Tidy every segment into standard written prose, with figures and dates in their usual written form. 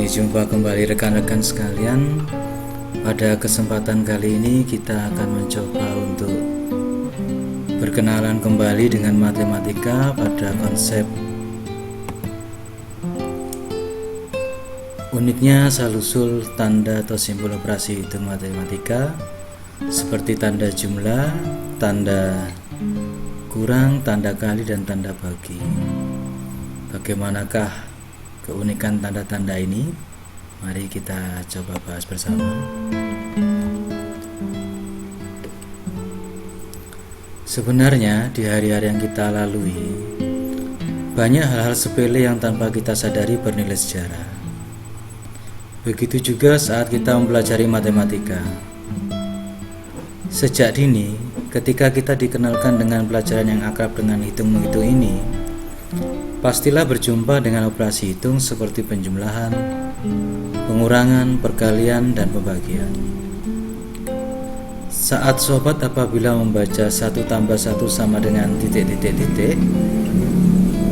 Oke, jumpa kembali rekan-rekan sekalian. Pada kesempatan kali ini kita akan mencoba untuk berkenalan kembali dengan matematika pada konsep uniknya asal-usul tanda atau simbol operasi hitung matematika, seperti tanda jumlah, tanda kurang, tanda kali, dan tanda bagi. Bagaimanakah keunikan tanda-tanda ini? Mari kita coba bahas bersama. Sebenarnya di hari-hari yang kita lalui, banyak hal-hal sepele yang tanpa kita sadari bernilai sejarah. Begitu juga saat kita mempelajari matematika. Sejak dini, ketika kita dikenalkan dengan pelajaran yang akrab dengan hitung-menghitung ini, pastilah berjumpa dengan operasi hitung seperti penjumlahan, pengurangan, perkalian, dan pembagian. Saat sobat apabila membaca 1 tambah 1 sama dengan titik-titik-titik,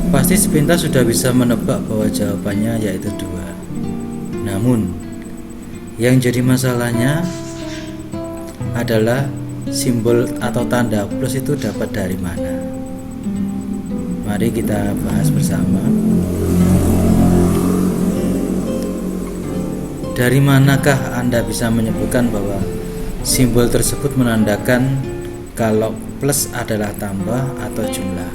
pasti sepintas sudah bisa menebak bahwa jawabannya yaitu 2. Namun, yang jadi masalahnya adalah simbol atau tanda plus itu dapat dari mana? Mari kita bahas bersama. Dari manakah Anda bisa menyebutkan bahwa simbol tersebut menandakan kalau plus adalah tambah atau jumlah?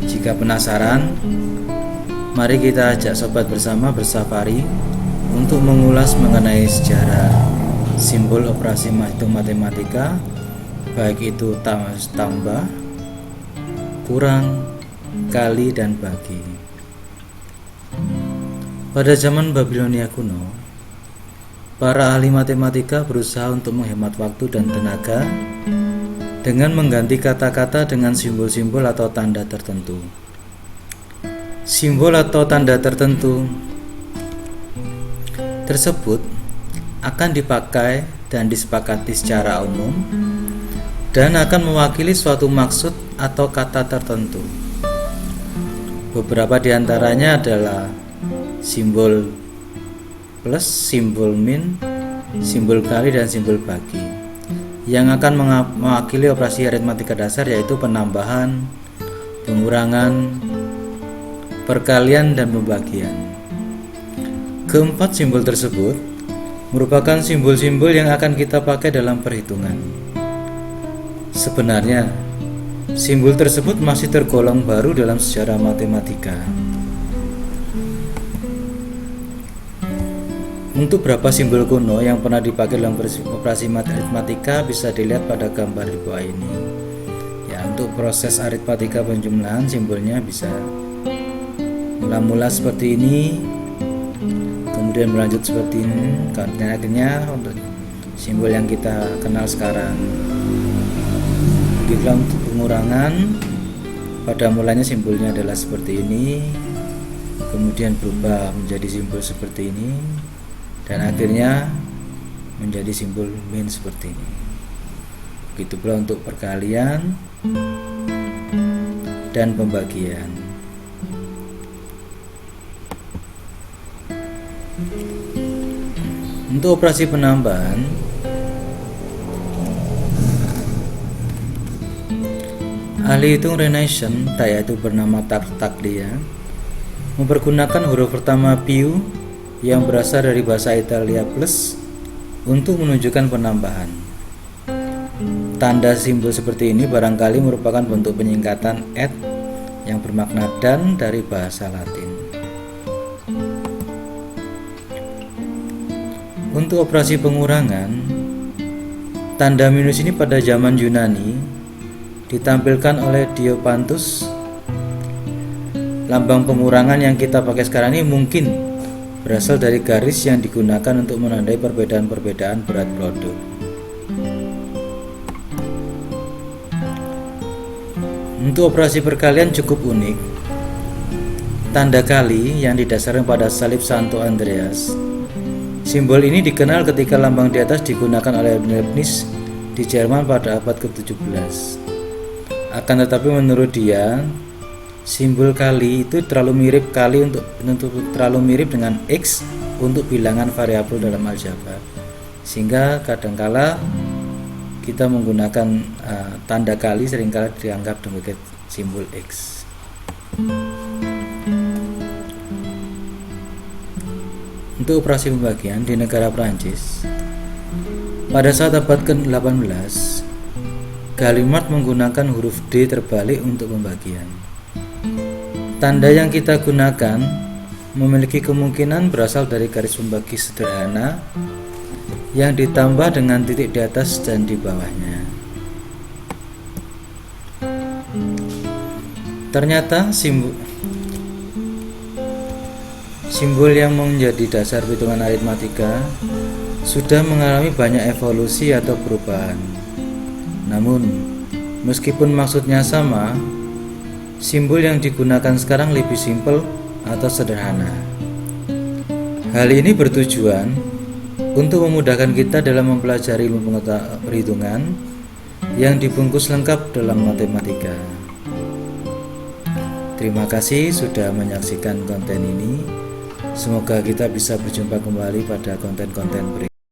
Jika penasaran, mari kita ajak sobat bersama bersafari untuk mengulas mengenai sejarah simbol operasi hitung matematika, baik itu tambah, kurang, kali, dan bagi. Pada zaman Babilonia kuno, para ahli matematika berusaha untuk menghemat waktu dan tenaga dengan mengganti kata-kata dengan simbol-simbol atau tanda tertentu. Simbol atau tanda tertentu tersebut akan dipakai dan disepakati secara umum dan akan mewakili suatu maksud atau kata tertentu. Beberapa di antaranya adalah simbol plus, simbol min, simbol kali, dan simbol bagi, yang akan mewakili operasi aritmatika dasar, yaitu penambahan, pengurangan, perkalian, dan pembagian. Keempat simbol tersebut merupakan simbol-simbol yang akan kita pakai dalam perhitungan. Sebenarnya, simbol tersebut masih tergolong baru dalam sejarah matematika. Untuk beberapa simbol kuno yang pernah dipakai dalam operasi matematika bisa dilihat pada gambar di bawah ini. Ya, untuk proses aritmatika penjumlahan simbolnya bisa mula-mula seperti ini, kemudian berlanjut seperti ini, dan akhirnya untuk simbol yang kita kenal sekarang. Di dalam pengurangan, pada mulanya simbolnya adalah seperti ini, kemudian berubah menjadi simbol seperti ini, dan akhirnya menjadi simbol min seperti ini. Begitu pula untuk perkalian dan pembagian. Untuk operasi penambahan, ahli hitung Renaissance, yaitu bernama Tartaglia, mempergunakan huruf pertama piu yang berasal dari bahasa Italia plus untuk menunjukkan penambahan. Tanda simbol seperti ini barangkali merupakan bentuk penyingkatan et yang bermakna dan dari bahasa Latin. Untuk operasi pengurangan, tanda minus ini pada zaman Yunani ditampilkan oleh Diopantus. Lambang pengurangan yang kita pakai sekarang ini mungkin berasal dari garis yang digunakan untuk menandai perbedaan-perbedaan berat produk. Untuk operasi perkalian cukup unik. Tanda kali yang didasarkan pada salib Santo Andreas. Simbol ini dikenal ketika lambang di atas digunakan oleh Leibniz di Jerman pada abad ke-17. Akan tetapi menurut dia, Simbol kali itu terlalu mirip terlalu mirip dengan X untuk bilangan variabel dalam aljabar, sehingga kadangkala kita menggunakan tanda kali seringkali dianggap sebagai simbol X. Untuk operasi pembagian di negara Prancis pada saat abad ke-18, Gallimard menggunakan huruf D terbalik untuk pembagian. Tanda yang kita gunakan memiliki kemungkinan berasal dari garis pembagi sederhana yang ditambah dengan titik di atas dan di bawahnya. Ternyata simbol yang menjadi dasar perhitungan aritmatika sudah mengalami banyak evolusi atau perubahan. Namun, meskipun maksudnya sama, simbol yang digunakan sekarang lebih simpel atau sederhana. Hal ini bertujuan untuk memudahkan kita dalam mempelajari ilmu perhitungan yang dibungkus lengkap dalam matematika. Terima kasih sudah menyaksikan konten ini. Semoga kita bisa berjumpa kembali pada konten-konten berikutnya.